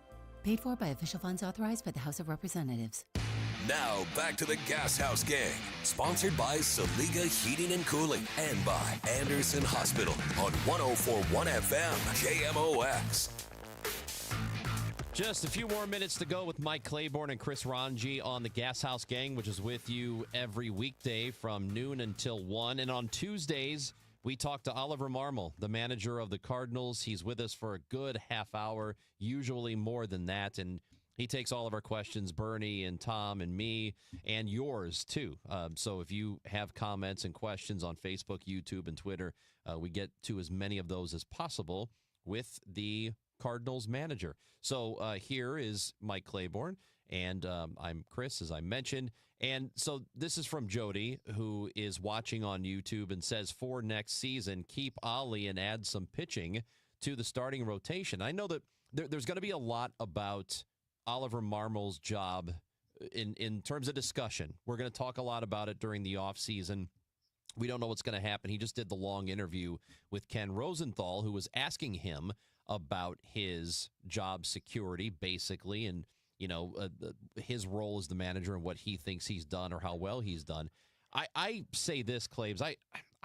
Speaker 6: Paid for by official funds authorized by the House of Representatives.
Speaker 11: Now back to the Gashouse Gang, sponsored by Saliga Heating and Cooling and by Anderson Hospital on 104.1 FM KMOX.
Speaker 1: Just a few more minutes to go with Mike Claiborne and Chris Ranji on the Gashouse Gang, which is with you every weekday from noon until 1. And on Tuesdays, we talk to Oliver Marmol, the manager of the Cardinals. He's with us for a good half hour, usually more than that. And he takes all of our questions, Bernie and Tom and me, and yours, too. So if you have comments and questions on Facebook, YouTube, and Twitter, we get to as many of those as possible with the Cardinals manager. So here is Mike Claiborne, and I'm Chris, as I mentioned. And so this is from Jody, who is watching on YouTube and says, for next season, keep Ollie and add some pitching to the starting rotation. I know that there's going to be a lot about Oliver Marmol's job in terms of discussion. We're going to talk a lot about it during the offseason. We don't know what's going to happen. He just did the long interview with Ken Rosenthal, who was asking him about his job security, basically, and his role as the manager and what he thinks he's done or how well he's done. I say this, Claves, I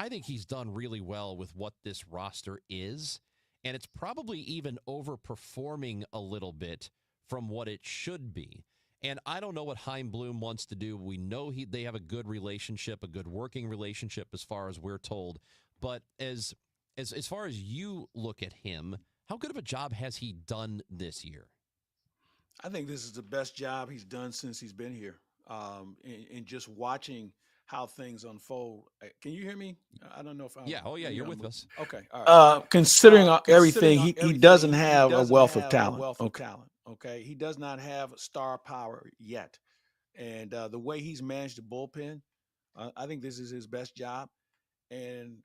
Speaker 1: think he's done really well with what this roster is, and it's probably even overperforming a little bit from what it should be. And I don't know what Chaim Bloom wants to do. We know they have a good relationship, a good working relationship as far as we're told. But as far as you look at him, how good of a job has he done this year?
Speaker 2: I think this is the best job he's done since he's been here. In just watching how things unfold. Can you hear me? I don't know if I'm...
Speaker 1: Yeah. Oh, yeah. You're with us.
Speaker 2: Okay. All right. Considering everything, he doesn't have a wealth of talent. Okay. He does not have star power yet. And the way he's managed the bullpen, I think this is his best job. And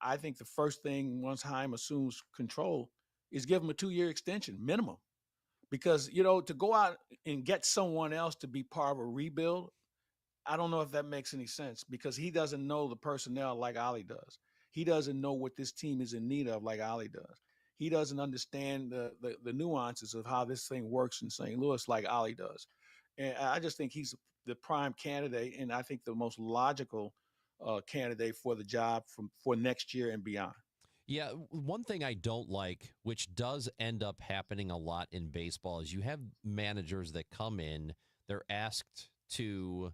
Speaker 2: I think the first thing once Chaim assumes control is give him a 2-year extension minimum. Because, to go out and get someone else to be part of a rebuild, I don't know if that makes any sense, because he doesn't know the personnel like Ollie does. He doesn't know what this team is in need of like Ollie does. He doesn't understand the nuances of how this thing works in St. Louis like Ollie does. And I just think he's the prime candidate, and I think the most logical candidate for the job for next year and beyond.
Speaker 1: Yeah, one thing I don't like, which does end up happening a lot in baseball, is you have managers that come in, they're asked to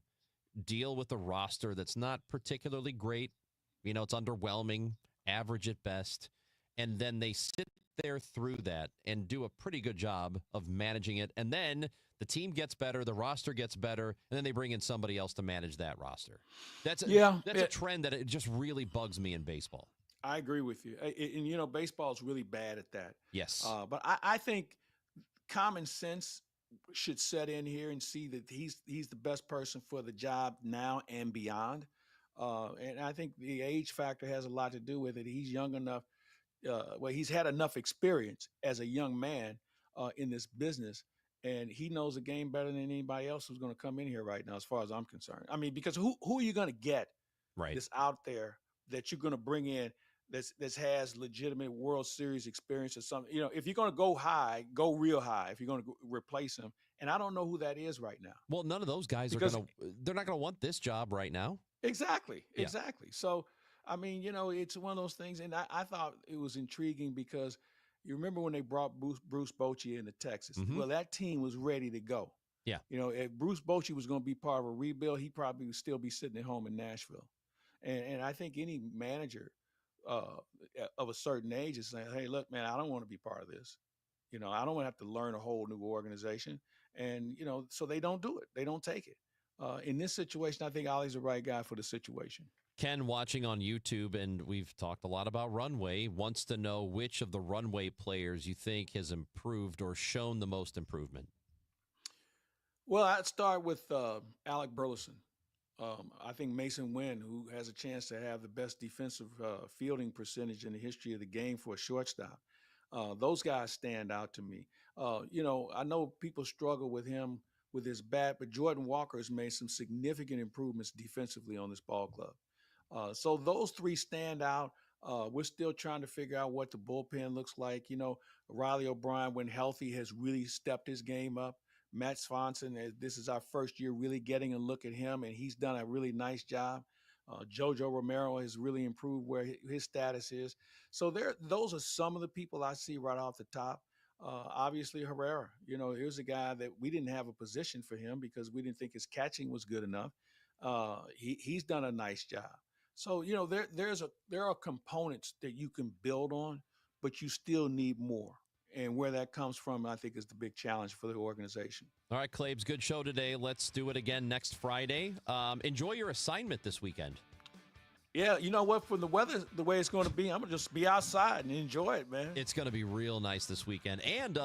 Speaker 1: deal with a roster that's not particularly great. It's underwhelming, average at best. And then they sit there through that and do a pretty good job of managing it. And then the team gets better, the roster gets better, and then they bring in somebody else to manage that roster. That's a trend that it just really bugs me in baseball.
Speaker 2: I agree with you. And baseball is really bad at that.
Speaker 1: Yes.
Speaker 2: But I think common sense should set in here and see that he's the best person for the job now and beyond. And I think the age factor has a lot to do with it. He's young enough. He's had enough experience as a young man in this business, and he knows the game better than anybody else who's going to come in here right now, as far as I'm concerned. I mean, because who are you going to get that's out there that you're going to bring in that has legitimate World Series experience or something. If you're going to go high, go real high. If you're going to replace him, and I don't know who that is right now.
Speaker 1: Well, none of those guys they're not going to want this job right now.
Speaker 2: Exactly. So, I mean, it's one of those things, and I thought it was intriguing because you remember when they brought Bruce Bochy into Texas.
Speaker 1: Mm-hmm.
Speaker 2: Well, that team was ready to go.
Speaker 1: Yeah.
Speaker 2: If Bruce Bochy was going to be part of a rebuild, he probably would still be sitting at home in Nashville. And I think any manager of a certain age is saying, hey, look, man, I don't want to be part of this. I don't want to have to learn a whole new organization. And, so they don't do it. They don't take it. In this situation, I think Ollie's the right guy for the situation.
Speaker 1: Ken, watching on YouTube, and we've talked a lot about Runway, wants to know which of the Runway players you think has improved or shown the most improvement.
Speaker 2: Well, I'd start with Alec Burleson. I think Mason Wynn, who has a chance to have the best defensive fielding percentage in the history of the game for a shortstop. Those guys stand out to me. I know people struggle with him with his bat, but Jordan Walker has made some significant improvements defensively on this ball club. So those three stand out. We're still trying to figure out what the bullpen looks like. Riley O'Brien, when healthy, has really stepped his game up. Matt Swanson, this is our first year really getting a look at him, and he's done a really nice job. Jojo Romero has really improved where his status is. So those are some of the people I see right off the top. Obviously, Herrera, here's a guy that we didn't have a position for him because we didn't think his catching was good enough. He's done a nice job. So, there are components that you can build on, but you still need more. And where that comes from, I think, is the big challenge for the organization.
Speaker 1: All right, Claibs, good show today. Let's do it again next Friday. Enjoy your assignment this weekend.
Speaker 2: Yeah, you know what? From the weather, the way it's going to be, I'm going to just be outside and enjoy it, man.
Speaker 1: It's going to be real nice this weekend and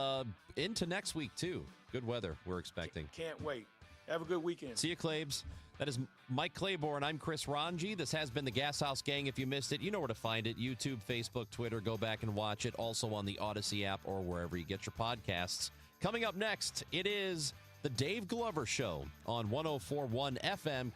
Speaker 1: into next week, too. Good weather we're expecting.
Speaker 2: Can't wait. Have a good weekend.
Speaker 1: See you, Claibs. That is Mike Claiborne. I'm Chris Ranji. This has been the Gashouse Gang. If you missed it, you know where to find it. YouTube, Facebook, Twitter. Go back and watch it. Also on the Odyssey app or wherever you get your podcasts. Coming up next, it is the Dave Glover Show on 104.1 FM.